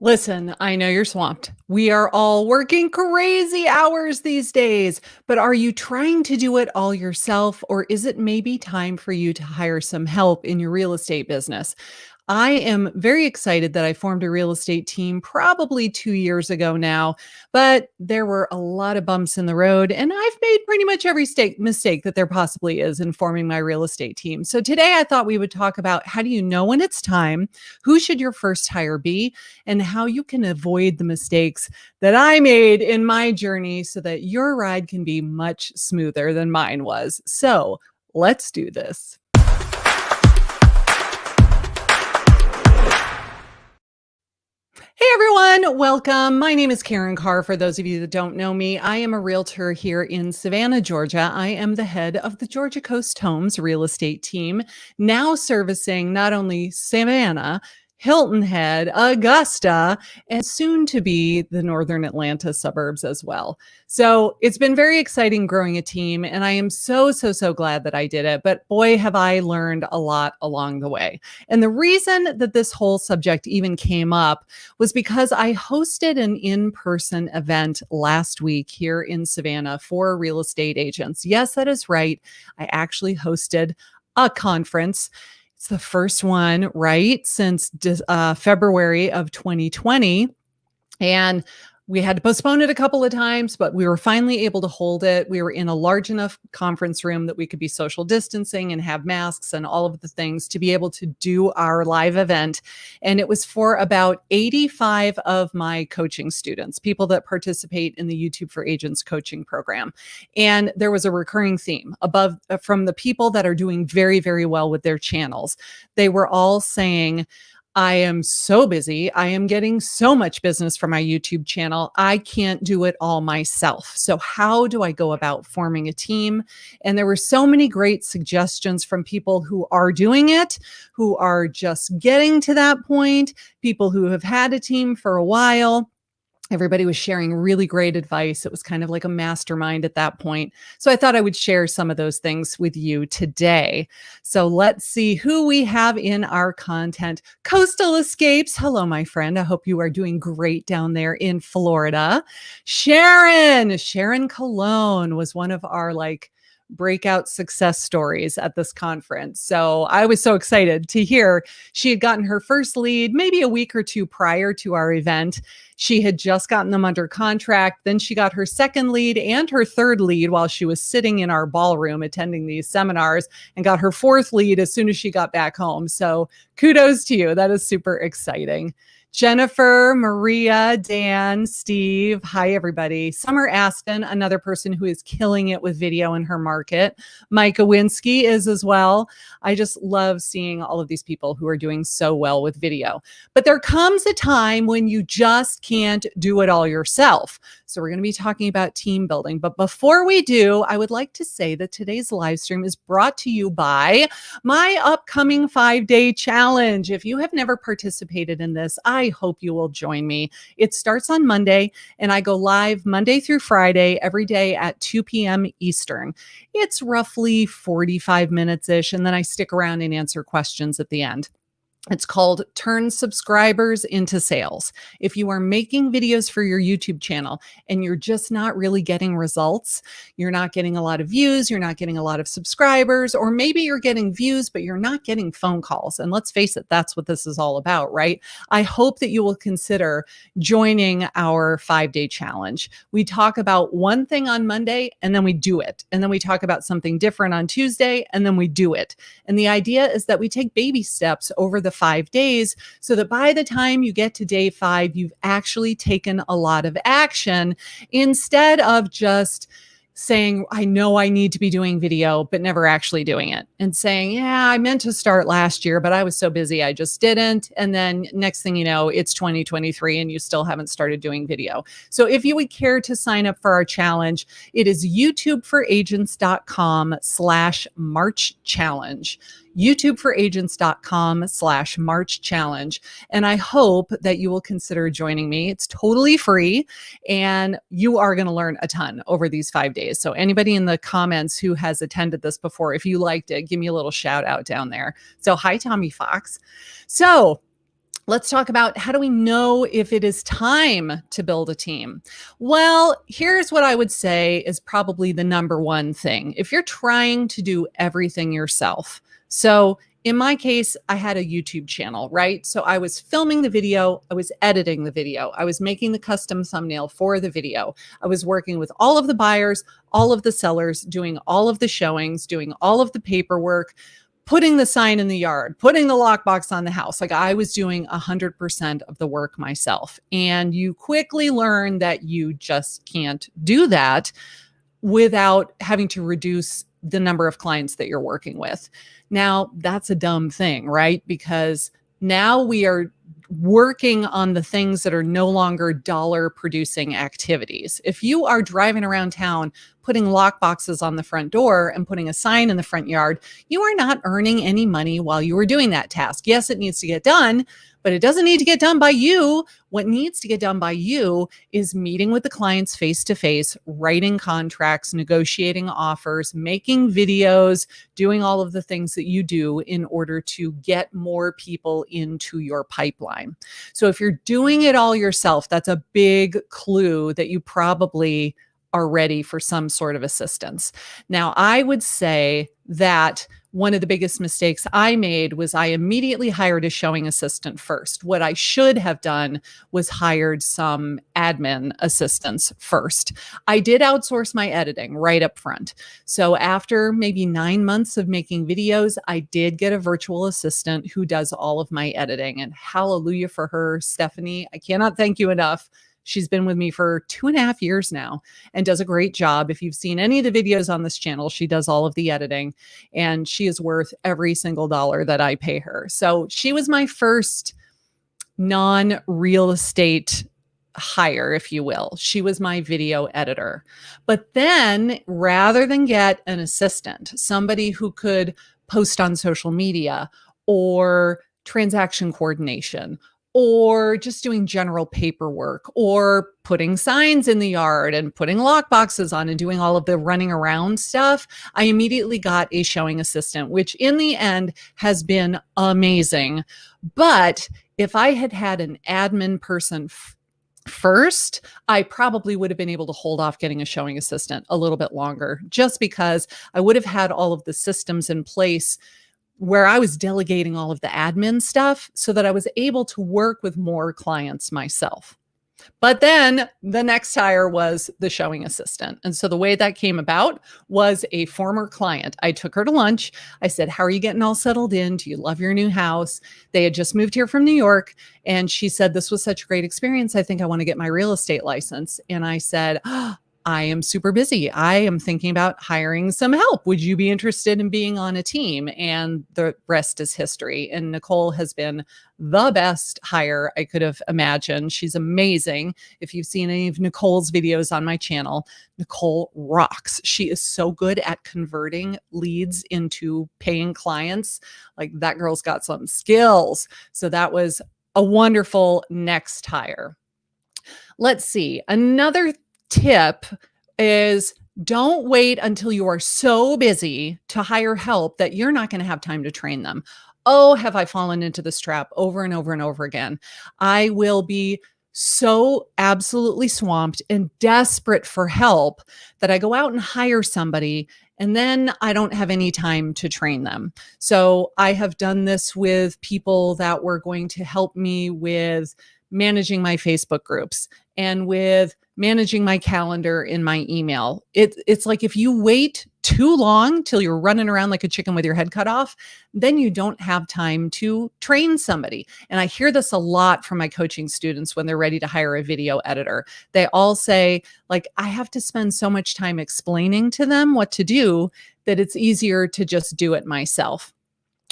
Listen, I know you're swamped. We are all working crazy hours these days, but are you trying to do it all yourself, or is it maybe time for you to hire some help in your real estate business? I am very excited that I formed a real estate team probably 2 years ago now, but there were a lot of bumps in the road, and I've made pretty much every mistake that there possibly is in forming my real estate team. So today I thought we would talk about how do you know when it's time, who should your first hire be, and how you can avoid the mistakes that I made in my journey so that your ride can be much smoother than mine was. So let's do this. Hey everyone, welcome. My name is Karin Carr. For those of you that don't know me, I am a realtor here in Savannah, Georgia. I am the head of the Georgia Coast Homes real estate team, now servicing not only Savannah, Hilton Head, Augusta, and soon to be the northern Atlanta suburbs as well. So it's been very exciting growing a team, and I am so glad that I did it. But boy, have I learned a lot along the way. And the reason that this whole subject even came up was because I hosted an in-person event last week here in Savannah for real estate agents. Yes, that is right. I actually hosted a conference. It's the first one, right, since February of 2020. And we had to postpone it a couple of times, but we were finally able to hold it. We were in a large enough conference room that we could be social distancing and have masks and all of the things to be able to do our live event. And it was for about 85 of my coaching students, people that participate in the YouTube for Agents coaching program. And there was a recurring theme above from the people that are doing very well with their channels. They were all saying, I am so busy. I am getting so much business from my YouTube channel. I can't do it all myself. So how do I go about forming a team? And there were so many great suggestions from people who are doing it, who are just getting to that point, people who have had a team for a while. Everybody was sharing really great advice. It was kind of like a mastermind at that point. So I thought I would share some of those things with you today. So let's see who we have in our content. Coastal Escapes. Hello, my friend. I hope you are doing great down there in Florida. Sharon Cologne was one of our breakout success stories at this conference. So I was so excited to hear she had gotten her first lead maybe a week or two prior to our event. She had just gotten them under contract. Then she got her second lead and her third lead while she was sitting in our ballroom attending these seminars, and got her fourth lead as soon as she got back home. So kudos to you. That is super exciting. Jennifer, Maria, Dan, Steve. Hi, everybody. Summer Aston, another person who is killing it with video in her market. Micah Winsky is as well. I just love seeing all of these people who are doing so well with video. But there comes a time when you just can't do it all yourself. So we're going to be talking about team building. But before we do, I would like to say that today's live stream is brought to you by my upcoming 5-day challenge. If you have never participated in this, I hope you will join me. It starts on Monday, and I go live Monday through Friday every day at 2 p.m. Eastern. It's roughly 45 minutes-ish, and then I stick around and answer questions at the end. It's called Turn Subscribers into Sales. If you are making videos for your YouTube channel and you're just not really getting results, you're not getting a lot of views, you're not getting a lot of subscribers, or maybe you're getting views, but you're not getting phone calls. And let's face it, that's what this is all about, right? I hope that you will consider joining our 5-day challenge. We talk about one thing on Monday and then we do it. And then we talk about something different on Tuesday and then we do it. And the idea is that we take baby steps over the 5 days so that by the time you get to day 5, you've actually taken a lot of action instead of just saying, I know I need to be doing video, but never actually doing it, and saying, yeah, I meant to start last year, but I was so busy, I just didn't. And then next thing you know, it's 2023 and you still haven't started doing video. So if you would care to sign up for our challenge, it is youtubeforagents.com/March challenge. youtubeforagents.com/March challenge. And I hope that you will consider joining me. It's totally free, and you are going to learn a ton over these 5 days. So anybody in the comments who has attended this before, if you liked it, give me a little shout out down there. So hi, Tommy Fox. So Let's talk about how do we know if it is time to build a team? Well, here's what I would say is probably the number one thing. If you're trying to do everything yourself, so in my case, I had a YouTube channel, right? So I was filming the video, I was editing the video, I was making the custom thumbnail for the video, I was working with all of the buyers, all of the sellers, doing all of the showings, doing all of the paperwork, putting the sign in the yard, putting the lockbox on the house. Like I was doing 100% of the work myself. And you quickly learn that you just can't do that without having to reduce the number of clients that you're working with. Now, that's a dumb thing, right? Because now we are working on the things that are no longer dollar producing activities. If you are driving around town, putting lock boxes on the front door and putting a sign in the front yard, you are not earning any money while you are doing that task. Yes, it needs to get done, but it doesn't need to get done by you. What needs to get done by you is meeting with the clients face to face, writing contracts, negotiating offers, making videos, doing all of the things that you do in order to get more people into your pipeline. So if you're doing it all yourself, that's a big clue that you probably are ready for some sort of assistance. Now, I would say that one of the biggest mistakes I made was I immediately hired a showing assistant first. What I should have done was hired some admin assistants first. I did outsource my editing right up front. So after maybe 9 months of making videos, I did get a virtual assistant who does all of my editing. And hallelujah for her, Stephanie. I cannot thank you enough. She's been with me for 2.5 years now and does a great job. If you've seen any of the videos on this channel, she does all of the editing and she is worth every single dollar that I pay her. So she was my first non-real estate hire, if you will. She was my video editor. But then rather than get an assistant, somebody who could post on social media or transaction coordination, or just doing general paperwork or putting signs in the yard and putting lock boxes on and doing all of the running around stuff, I immediately got a showing assistant, which in the end has been amazing. But if I had had an admin person first, I probably would have been able to hold off getting a showing assistant a little bit longer, just because I would have had all of the systems in place where I was delegating all of the admin stuff so that I was able to work with more clients myself. But then the next hire was the showing assistant. And so the way that came about was a former client. I took her to lunch. I said, "How are you getting all settled in? Do you love your new house?" They had just moved here from New York. And she said, "This was such a great experience. I think I want to get my real estate license." And I said, "I am super busy. I am thinking about hiring some help. Would you be interested in being on a team?" And the rest is history. And Nicole has been the best hire I could have imagined. She's amazing. If you've seen any of Nicole's videos on my channel, Nicole rocks. She is so good at converting leads into paying clients. Like that girl's got some skills. So that was a wonderful next hire. Let's see. Another tip is don't wait until you are so busy to hire help that you're not going to have time to train them. Oh, have I fallen into this trap over and over and over again? I will be so absolutely swamped and desperate for help that I go out and hire somebody and then I don't have any time to train them. So I have done this with people that were going to help me with managing my Facebook groups and with managing my calendar in my email. It's like if you wait too long till you're running around like a chicken with your head cut off, then you don't have time to train somebody. And I hear this a lot from my coaching students when they're ready to hire a video editor. They all say, like, I have to spend so much time explaining to them what to do that it's easier to just do it myself.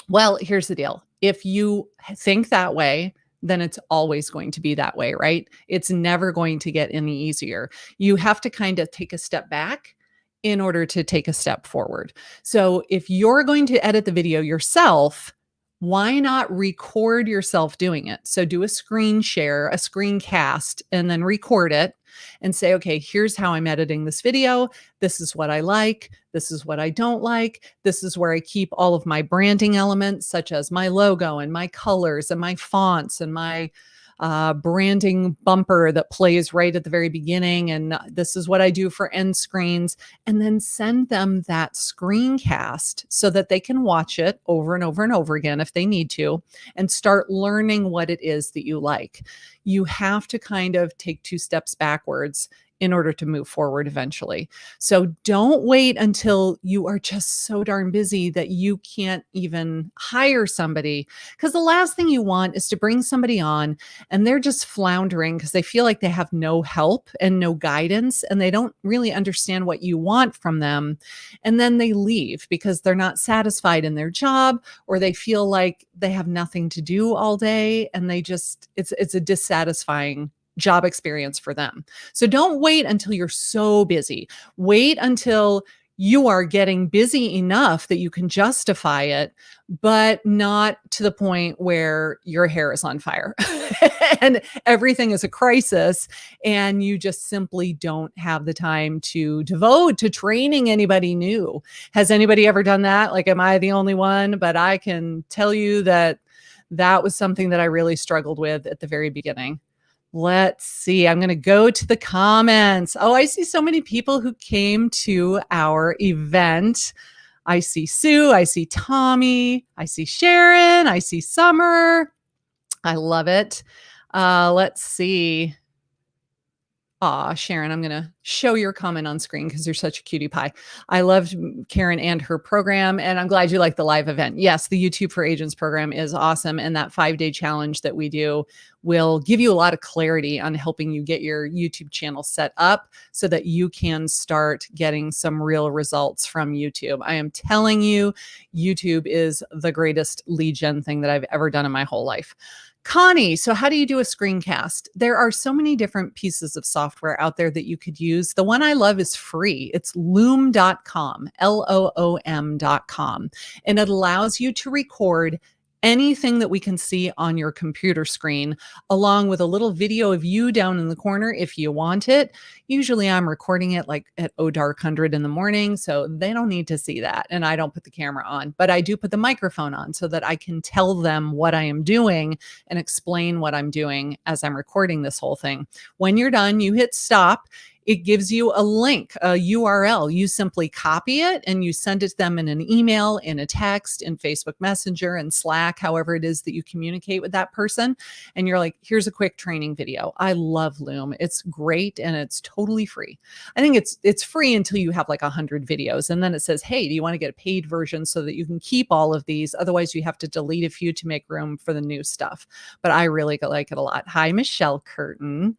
Well, here's the deal. If you think that way, then it's always going to be that way, right? It's never going to get any easier. You have to kind of take a step back in order to take a step forward. So if you're going to edit the video yourself, why not record yourself doing it? So do a screen share, a screencast, and then record it. and say, okay, here's how I'm editing this video. This is what I like. This is what I don't like. This is where I keep all of my branding elements, such as my logo and my colors and my fonts and my branding bumper that plays right at the very beginning. And this is what I do for end screens. And then send them that screencast so that they can watch it over and over and over again if they need to, and start learning what it is that you like. You have to kind of take 2 steps backwards in order to move forward eventually. So don't wait until you are just so darn busy that you can't even hire somebody. Because the last thing you want is to bring somebody on and they're just floundering because they feel like they have no help and no guidance and they don't really understand what you want from them. And then they leave because they're not satisfied in their job, or they feel like they have nothing to do all day, and they just, it's a dissatisfying job experience for them. So don't wait until you're so busy. Wait until you are getting busy enough that you can justify it, but not to the point where your hair is on fire and everything is a crisis and you just simply don't have the time to devote to training anybody new. Has anybody ever done that? Like, am I the only one? But I can tell you that that was something that I really struggled with at the very beginning. Let's see. I'm going to go to the comments. Oh, I see so many people who came to our event. I see Sue. I see Tommy. I see Sharon. I see Summer. I love it. Let's see. Aw, Sharon, I'm going to show your comment on screen because you're such a cutie pie. I loved Karin and her program, and I'm glad you like the live event. Yes, the YouTube for Agents program is awesome, and that 5-day challenge that we do will give you a lot of clarity on helping you get your YouTube channel set up so that you can start getting some real results from YouTube. I am telling you, YouTube is the greatest lead gen thing that I've ever done in my whole life. Connie, so how do you do a screencast? There are so many different pieces of software out there that you could use. The one I love is free. It's loom.com, Loom.com. And it allows you to record anything that we can see on your computer screen, along with a little video of you down in the corner if you want it. Usually I'm recording it like at dark 100 in the morning, so they don't need to see that. And I don't put the camera on, but I do put the microphone on so that I can tell them what I am doing and explain what I'm doing as I'm recording this whole thing. When you're done, you hit stop. It gives you a link, a URL. You simply copy it and you send it to them in an email, in a text, in Facebook Messenger, and Slack, however it is that you communicate with that person. And you're like, here's a quick training video. I love Loom. It's great and it's totally free. I think it's free until you have like 100 videos. And then it says, hey, do you want to get a paid version so that you can keep all of these? Otherwise, you have to delete a few to make room for the new stuff. But I really like it a lot. Hi, Michelle Curtin.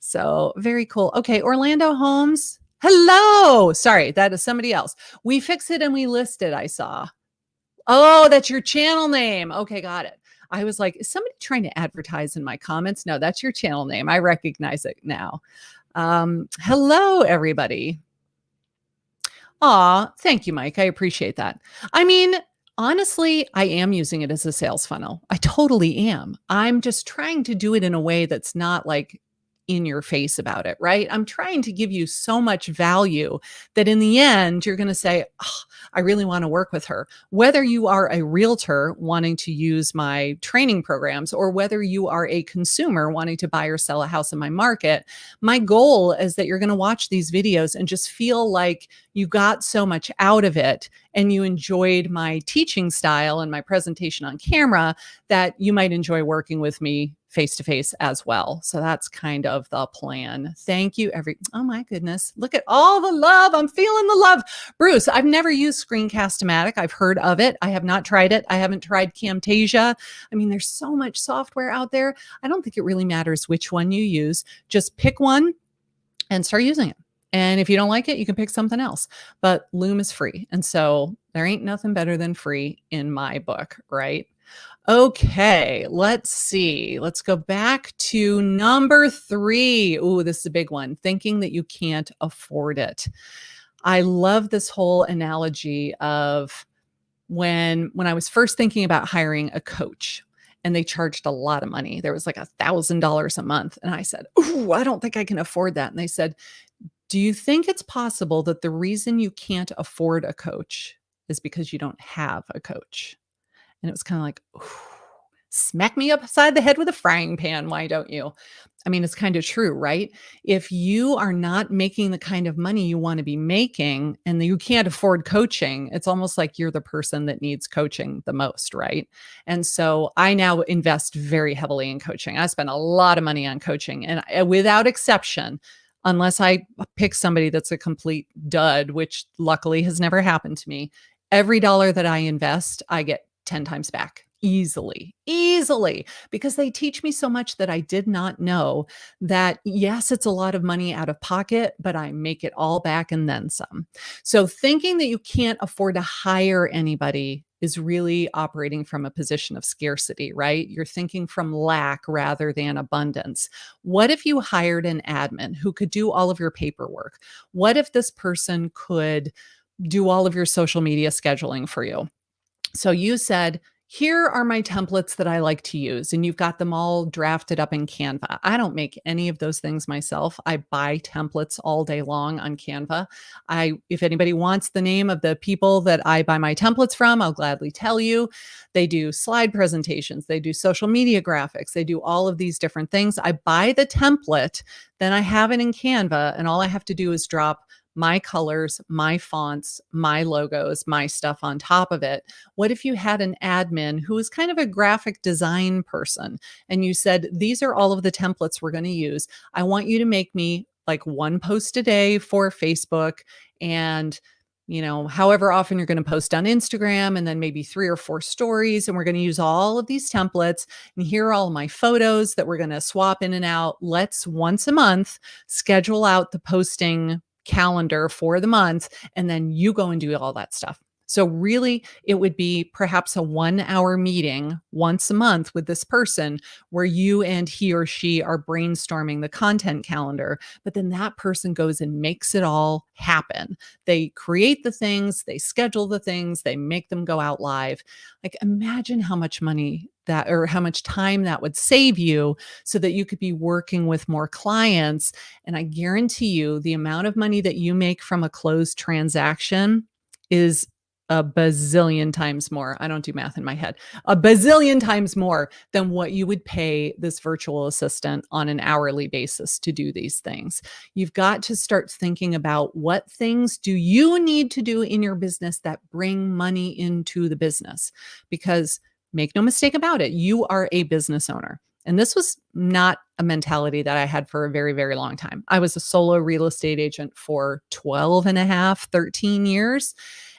So very cool. Okay, Orlando Holmes. Hello. Sorry, that is somebody else. We Fix It and We List It, I saw. Oh, that's your channel name. Okay, got it. I was like, is somebody trying to advertise in my comments? No, that's your channel name. I recognize it now. Hello, everybody. Aw, thank you, Mike. I appreciate that. I mean, honestly, I am using it as a sales funnel. I totally am. I'm just trying to do it in a way that's not like in your face about it, right? I'm trying to give you so much value that in the end, you're going to say, oh, I really want to work with her. Whether you are a realtor wanting to use my training programs or whether you are a consumer wanting to buy or sell a house in my market, my goal is that you're going to watch these videos and just feel like you got so much out of it and you enjoyed my teaching style and my presentation on camera that you might enjoy working with me face-to-face as well. So that's kind of the plan. Thank you. Oh my goodness. Look at all the love. I'm feeling the love. Bruce, I've never used Screencast-O-Matic. I've heard of it. I have not tried it. I haven't tried Camtasia. I mean, there's so much software out there. I don't think it really matters which one you use. Just pick one and start using it. And if you don't like it, you can pick something else. But Loom is free. And so there ain't nothing better than free in my book, right? Okay, let's see. Let's go back to number 3. Ooh, this is a big one. Thinking that you can't afford it. I love this whole analogy of when I was first thinking about hiring a coach. and they charged a lot of money. There was like $1,000 a month. And I said, "Ooh, I don't think I can afford that." And they said, "Do you think it's possible that the reason you can't afford a coach is because you don't have a coach?" And it was kind of like, "Ooh, smack me upside the head with a frying pan. Why don't you?" I mean, it's kind of true, right? If you are not making the kind of money you want to be making and you can't afford coaching, it's almost like you're the person that needs coaching the most, right? And so I now invest very heavily in coaching. I spend a lot of money on coaching, and without exception, unless I pick somebody that's a complete dud, which luckily has never happened to me, every dollar that I invest, I get 10 times back easily, easily, because they teach me so much that I did not know that, yes, it's a lot of money out of pocket, but I make it all back and then some. So thinking that you can't afford to hire anybody is really operating from a position of scarcity, right? You're thinking from lack rather than abundance. What if you hired an admin who could do all of your paperwork? What if this person could do all of your social media scheduling for you? So you said, "Here are my templates that I like to use," and you've got them all drafted up in Canva. I don't make any of those things myself. I buy templates all day long on Canva. If anybody wants the name of the people that I buy my templates from, I'll gladly tell you. They do slide presentations, they do social media graphics, they do all of these different things. I buy the template, then I have it in Canva, and all I have to do is drop my colors, my fonts, my logos, my stuff on top of it. What if you had an admin who is kind of a graphic design person and you said, "These are all of the templates we're going to use. I want you to make me like one post a day for Facebook and however often you're going to post on Instagram, and then maybe 3 or 4 stories. And we're going to use all of these templates. And here are all my photos that we're going to swap in and out. Let's once a month schedule out the posting calendar for the month, and then you go and do all that stuff." So really, it would be perhaps a 1 hour meeting once a month with this person where you and he or she are brainstorming the content calendar, but then that person goes and makes it all happen. They create the things, they schedule the things, they make them go out live. Like, imagine how much money that, or how much time that would save you so that you could be working with more clients. And I guarantee you the amount of money that you make from a closed transaction is a bazillion times more. I don't do math in my head. A bazillion times more than what you would pay this virtual assistant on an hourly basis to do these things. You've got to start thinking about, what things do you need to do in your business that bring money into the business? Because make no mistake about it, you are a business owner. And this was not a mentality that I had for a very, very long time. I was a solo real estate agent for 12 and a half, 13 years.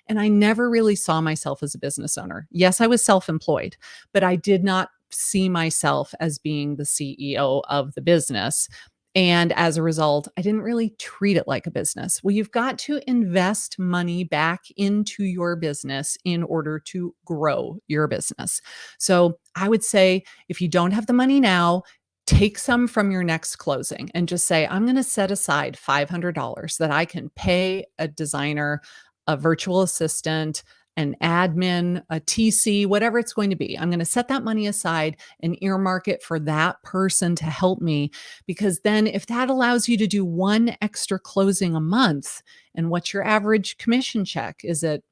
And I never really saw myself as a business owner. Yes, I was self-employed, but I did not see myself as being the CEO of the business. And as a result, I didn't really treat it like a business. Well, you've got to invest money back into your business in order to grow your business. So I would say, if you don't have the money now, take some from your next closing and just say, "I'm going to set aside $500 that I can pay a designer, a virtual assistant, an admin, a TC, whatever it's going to be. I'm going to set that money aside and earmark it for that person to help me." Because then, if that allows you to do one extra closing a month, and what's your average commission check? Is it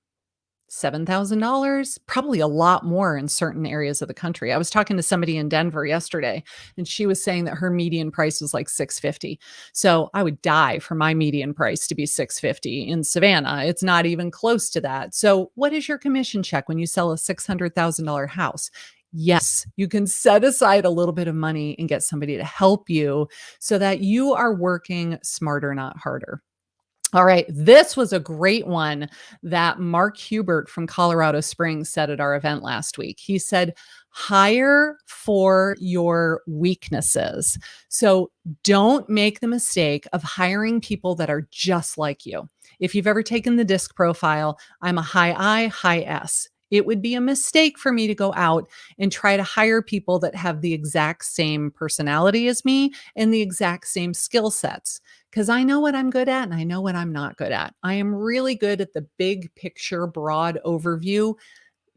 $7,000? Probably a lot more in certain areas of the country. I was talking to somebody in Denver yesterday, and she was saying that her median price was like 650. So I would die for my median price to be 650 in Savannah. It's not even close to that. So what is your commission check when you sell a $600,000 house? Yes, you can set aside a little bit of money and get somebody to help you so that you are working smarter, not harder. All right. This was a great one that Mark Hubert from Colorado Springs said at our event last week. He said, "Hire for your weaknesses." So don't make the mistake of hiring people that are just like you. If you've ever taken the disc profile, I'm a high I, high S. It would be a mistake for me to go out and try to hire people that have the exact same personality as me and the exact same skill sets, because I know what I'm good at and I know what I'm not good at. I am really good at the big picture, broad overview.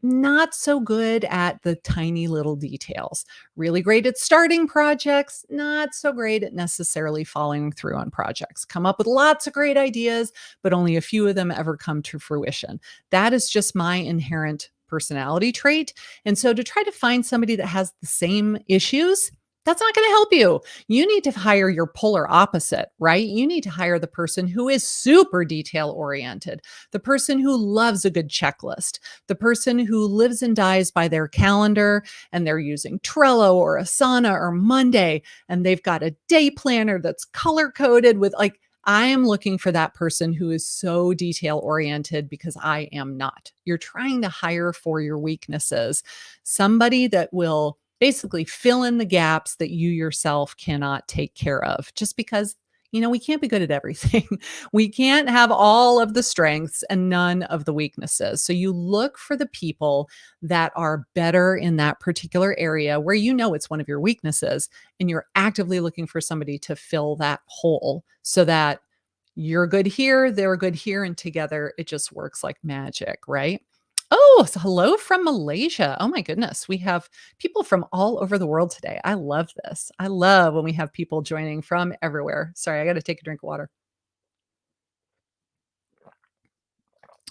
Not so good at the tiny little details. Really great at starting projects, not so great at necessarily following through on projects. Come up with lots of great ideas, but only a few of them ever come to fruition. That is just my inherent personality trait. And so to try to find somebody that has the same issues, that's not going to help you. You need to hire your polar opposite, right? You need to hire the person who is super detail oriented, the person who loves a good checklist, the person who lives and dies by their calendar, and they're using Trello or Asana or Monday, and they've got a day planner that's color coded with like, I am looking for that person who is so detail oriented because I am not. You're trying to hire for your weaknesses, somebody that will basically fill in the gaps that you yourself cannot take care of just because we can't be good at everything. We can't have all of the strengths and none of the weaknesses. So you look for the people that are better in that particular area where it's one of your weaknesses, and you're actively looking for somebody to fill that hole so that you're good here, they're good here, and together it just works like magic, right? Oh, so hello from Malaysia. Oh my goodness. We have people from all over the world today. I love this. I love when we have people joining from everywhere. Sorry, I got to take a drink of water.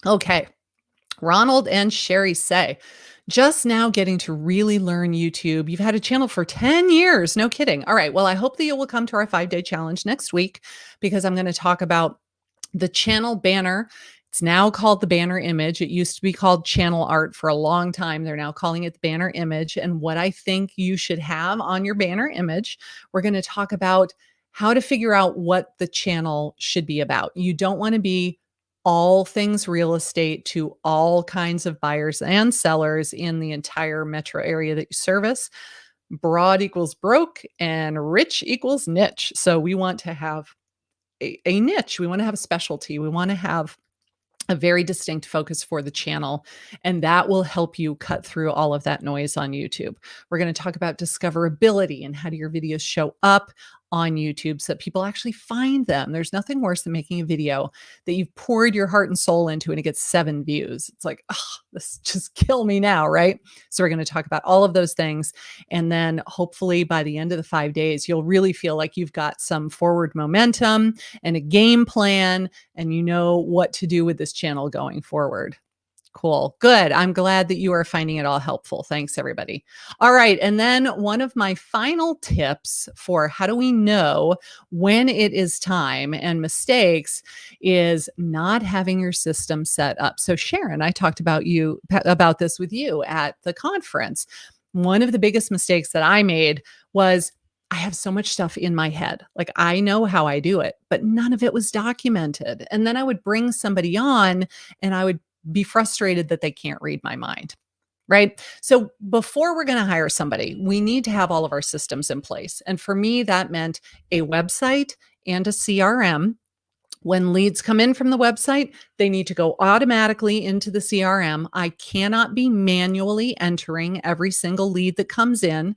Okay. Ronald and Sherry say, just now getting to really learn YouTube. You've had a channel for 10 years. No kidding. All right. Well, I hope that you will come to our 5-day challenge next week because I'm going to talk about the channel banner. It's now called the banner image. It used to be called channel art for a long time. They're now calling it the banner image. And what I think you should have on your banner image, we're going to talk about how to figure out what the channel should be about. You don't want to be all things real estate to all kinds of buyers and sellers in the entire metro area that you service. Broad equals broke and rich equals niche. So we want to have a niche. We want to have a specialty. We want to have a very distinct focus for the channel, and that will help you cut through all of that noise on YouTube. We're going to talk about discoverability and how do your videos show up on YouTube so that people actually find them. There's nothing worse than making a video that you've poured your heart and soul into and it gets 7 views. It's like, oh, this just kill me now, right? So we're going to talk about all of those things. And then hopefully by the end of the 5 days, you'll really feel like you've got some forward momentum and a game plan, and you know what to do with this channel going forward. Cool. Good. I'm glad that you are finding it all helpful. Thanks, everybody. All right. And then one of my final tips for how do we know when it is time and mistakes is not having your system set up. So Sharon, I talked about this with you at the conference. One of the biggest mistakes that I made was I have so much stuff in my head. Like I know how I do it, but none of it was documented. And then I would bring somebody on and I would be frustrated that they can't read my mind. Right. So before we're going to hire somebody, we need to have all of our systems in place. And for me, that meant a website and a CRM. When leads come in from the website, they need to go automatically into the CRM. I cannot be manually entering every single lead that comes in.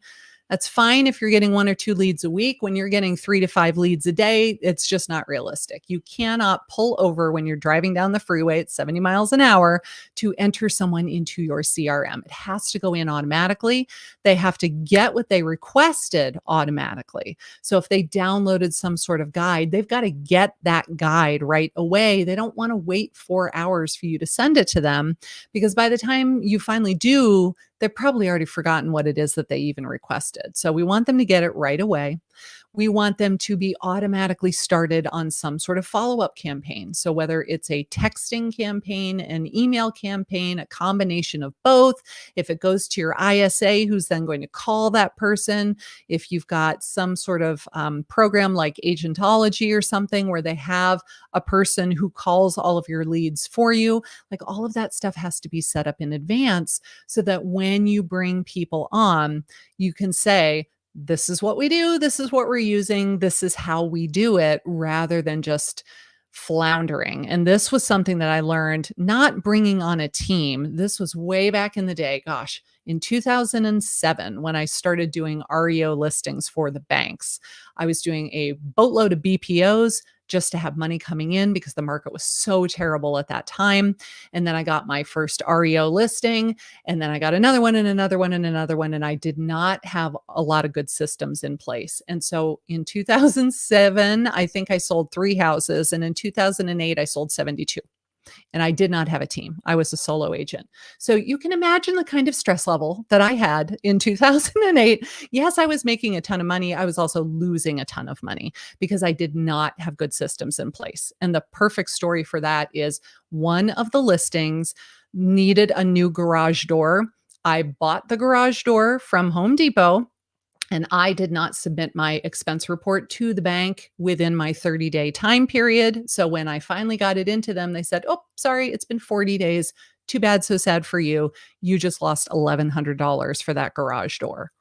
That's fine if you're getting 1 or 2 leads a week. When you're getting 3 to 5 leads a day, it's just not realistic. You cannot pull over when you're driving down the freeway at 70 miles an hour to enter someone into your CRM. It has to go in automatically. They have to get what they requested automatically. So if they downloaded some sort of guide, they've got to get that guide right away. They don't want to wait 4 hours for you to send it to them, because by the time you finally do, they've probably already forgotten what it is that they even requested. So we want them to get it right away. We want them to be automatically started on some sort of follow-up campaign. So whether it's a texting campaign, an email campaign, a combination of both, if it goes to your ISA, who's then going to call that person, if you've got some sort of program like Agentology or something where they have a person who calls all of your leads for you, like all of that stuff has to be set up in advance so that when you bring people on, you can say, this is what we do, this is what we're using, this is how we do it, rather than just floundering. And this was something that I learned not bringing on a team. This was way back in the day. Gosh, in 2007 when I started doing REO listings for the banks. I was doing a boatload of BPOs just to have money coming in because the market was so terrible at that time. And then I got my first REO listing, and then I got another one and another one and another one. And I did not have a lot of good systems in place. And so in 2007, I think I sold 3 houses. And in 2008, I sold 72. And I did not have a team. I was a solo agent. So you can imagine the kind of stress level that I had in 2008. Yes, I was making a ton of money. I was also losing a ton of money because I did not have good systems in place. And the perfect story for that is one of the listings needed a new garage door. I bought the garage door from Home Depot, and I did not submit my expense report to the bank within my 30-day time period. So when I finally got it into them, they said, "Oh, sorry, it's been 40 days. Too bad, so sad for you. You just lost $1,100 for that garage door."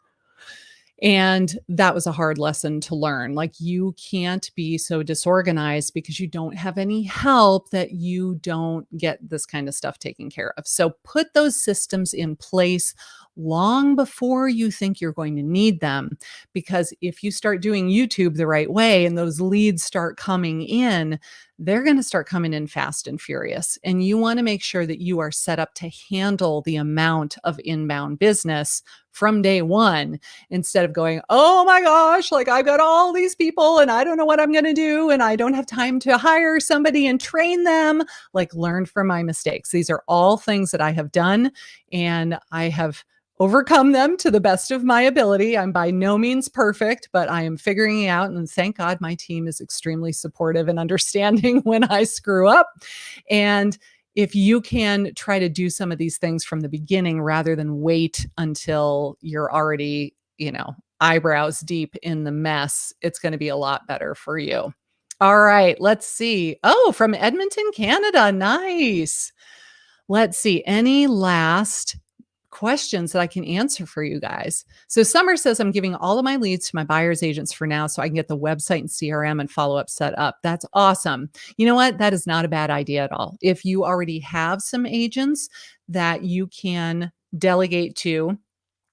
And that was a hard lesson to learn. Like, you can't be so disorganized because you don't have any help that you don't get this kind of stuff taken care of. So put those systems in place long before you think you're going to need them. Because if you start doing YouTube the right way and those leads start coming in, they're going to start coming in fast and furious. And you want to make sure that you are set up to handle the amount of inbound business from day one, instead of going, "Oh my gosh, like I've got all these people and I don't know what I'm going to do and I don't have time to hire somebody and train them." Like, learn from my mistakes. These are all things that I have done, and I have overcome them to the best of my ability. I'm by no means perfect, but I am figuring it out. And thank God my team is extremely supportive and understanding when I screw up. And if you can try to do some of these things from the beginning rather than wait until you're already, eyebrows deep in the mess, it's going to be a lot better for you. All right, let's see. Oh, from Edmonton, Canada. Nice. Let's see. Any last questions that I can answer for you guys? So Summer says, "I'm giving all of my leads to my buyer's agents for now so I can get the website and CRM and follow-up set up." That's awesome. You know what? That is not a bad idea at all. If you already have some agents that you can delegate to,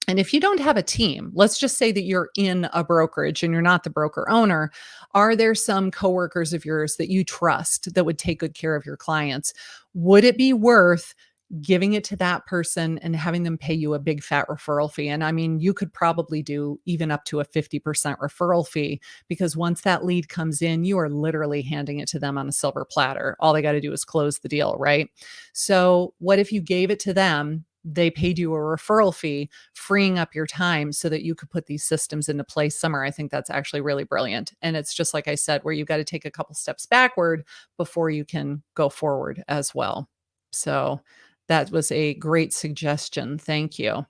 and if you don't have a team, let's just say that you're in a brokerage and you're not the broker owner, are there some coworkers of yours that you trust that would take good care of your clients? Would it be worth giving it to that person and having them pay you a big fat referral fee? And I mean, you could probably do even up to a 50% referral fee, because once that lead comes in, you are literally handing it to them on a silver platter. All they got to do is close the deal, right? So what if you gave it to them? They paid you a referral fee, freeing up your time so that you could put these systems into place. Summer, I think that's actually really brilliant. And it's just like I said, where you've got to take a couple steps backward before you can go forward as well. So that was a great suggestion. Thank you.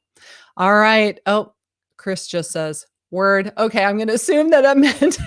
All right. Oh, Chris just says, "Word." Okay, I'm going to assume that I meant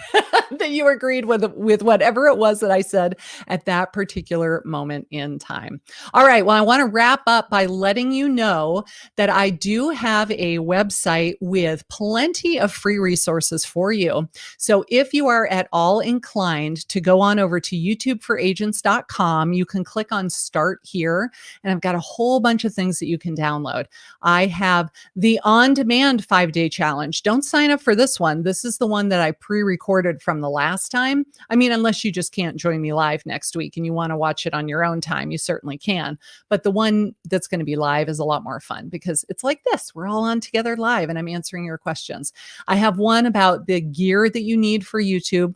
that you agreed with whatever it was that I said at that particular moment in time. All right, well, I want to wrap up by letting you know that I do have a website with plenty of free resources for you. So if you are at all inclined to go on over to youtubeforagents.com, you can click on Start Here, and I've got a whole bunch of things that you can download. I have the on-demand 5-day challenge. Don't sign up for this one. This is the one that I pre-recorded from the last time. I mean, unless you just can't join me live next week and you want to watch it on your own time, you certainly can. But the one that's going to be live is a lot more fun because it's like this. We're all on together live and I'm answering your questions. I have one about the gear that you need for YouTube.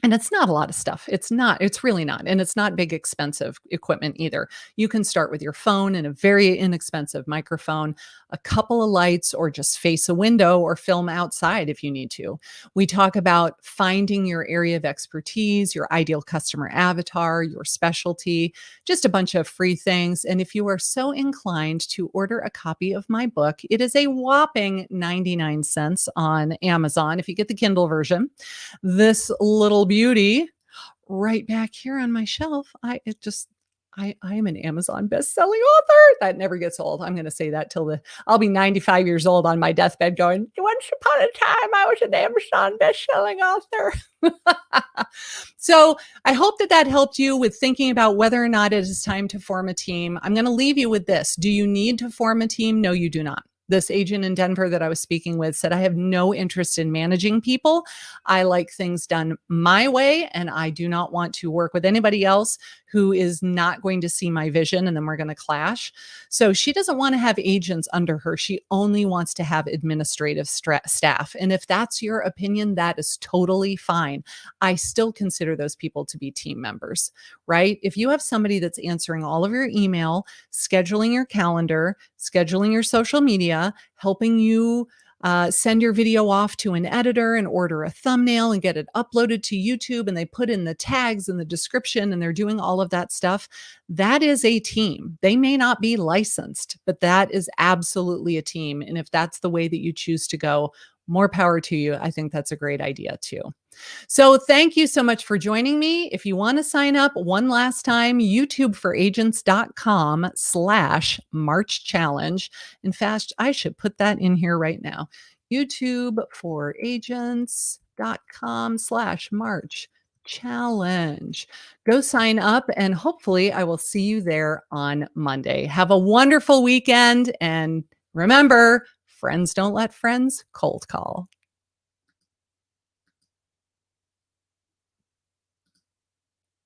And it's not a lot of stuff. It's really not. And it's not big, expensive equipment either. You can start with your phone and a very inexpensive microphone, a couple of lights, or just face a window or film outside if you need to. We talk about finding your area of expertise, your ideal customer avatar, your specialty, just a bunch of free things. And if you are so inclined to order a copy of my book, it is a whopping 99 cents on Amazon if you get the Kindle version. This little beauty right back here on my shelf, I am an Amazon best-selling author. That never gets old. I'm going to say that till I'll be 95 years old on my deathbed going, "Once upon a time, I was an Amazon best-selling author." So I hope that helped you with thinking about whether or not it is time to form a team. I'm going to leave you with this. Do you need to form a team? No, you do not. This agent in Denver that I was speaking with said, I have no interest in managing people. I like things done my way, and I do not want to work with anybody else who is not going to see my vision, and then we're going to clash. So she doesn't want to have agents under her. She only wants to have administrative staff. And if that's your opinion, that is totally fine. I still consider those people to be team members, right? If you have somebody that's answering all of your email, scheduling your calendar, scheduling your social media, helping you send your video off to an editor and order a thumbnail and get it uploaded to YouTube, and they put in the tags and the description and they're doing all of that stuff. That is a team. They may not be licensed, but that is absolutely a team. And if that's the way that you choose to go, more power to you. I think that's a great idea too. So thank you so much for joining me. If you want to sign up one last time, youtubeforagents.com/March challenge. In fact, I should put that in here right now. youtubeforagents.com/March challenge. Go sign up, and hopefully I will see you there on Monday. Have a wonderful weekend. And remember, friends don't let friends cold call.